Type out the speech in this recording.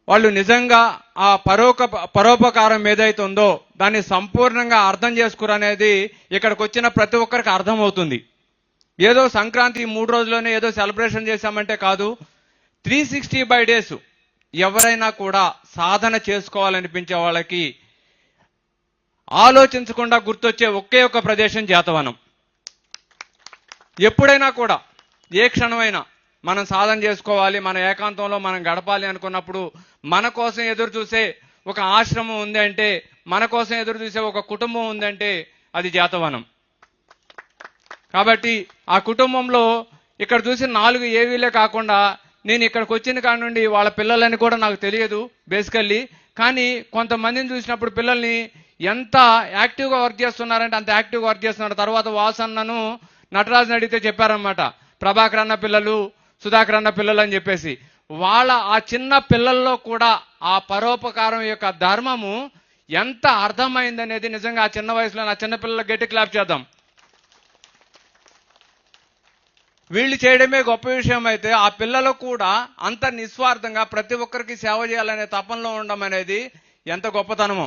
వాళ్ళు నిజంగా ఆ పరోపకారం ఏదైతే ఉందో దాన్ని సంపూర్ణంగా అర్థం చేసుకురనేది ఇక్కడికి వచ్చిన ప్రతి ఒక్కరికి అర్థమవుతుంది. ఏదో సంక్రాంతి 3 రోజుల్లోనే ఏదో సెలబ్రేషన్ చేశామంటే కాదు, 365 days ఎవరైనా కూడా సాధన చేసుకోవాలనిపించే వాళ్ళకి ఆలోచించకుండా గుర్తొచ్చే ఒకే ఒక ప్రదేశం జేతవనం. ఎప్పుడైనా కూడా ఏ క్షణమైనా మనం సాధన చేసుకోవాలి, మన ఏకాంతంలో మనం గడపాలి అనుకున్నప్పుడు మన కోసం ఎదురు చూసే ఒక ఆశ్రమం ఉంది అంటే, మన కోసం ఎదురు చూసే ఒక కుటుంబం ఉందంటే అది జేతవనం. కాబట్టి ఆ కుటుంబంలో ఇక్కడ చూసిన 4 ఏవీలే కాకుండా నేను ఇక్కడికి వచ్చిన కాడ నుండి వాళ్ళ పిల్లలని కూడా నాకు తెలియదు బేసికల్లీ, కానీ కొంతమందిని చూసినప్పుడు పిల్లల్ని ఎంత యాక్టివ్గా వర్క్ చేస్తున్నారంటే అంత యాక్టివ్గా వర్క్ చేస్తున్నారు. తర్వాత వాసన్నను నటరాజుని అడిగితే చెప్పారన్నమాట, ప్రభాకర్ అన్న పిల్లలు, సుధాకర్ అన్న పిల్లలు అని చెప్పేసి. వాళ్ళ ఆ చిన్న పిల్లల్లో కూడా ఆ పరోపకారం యొక్క ధర్మము ఎంత అర్థమైందనేది నిజంగా ఆ చిన్న వయసులో నా చిన్న పిల్లలకు గట్టి క్లాప్ చేద్దాం. వీళ్ళు చేయడమే గొప్ప విషయం అయితే ఆ పిల్లలు కూడా అంత నిస్వార్థంగా ప్రతి ఒక్కరికి సేవ చేయాలనే తపనలో ఉండడం అనేది ఎంత గొప్పతనమో.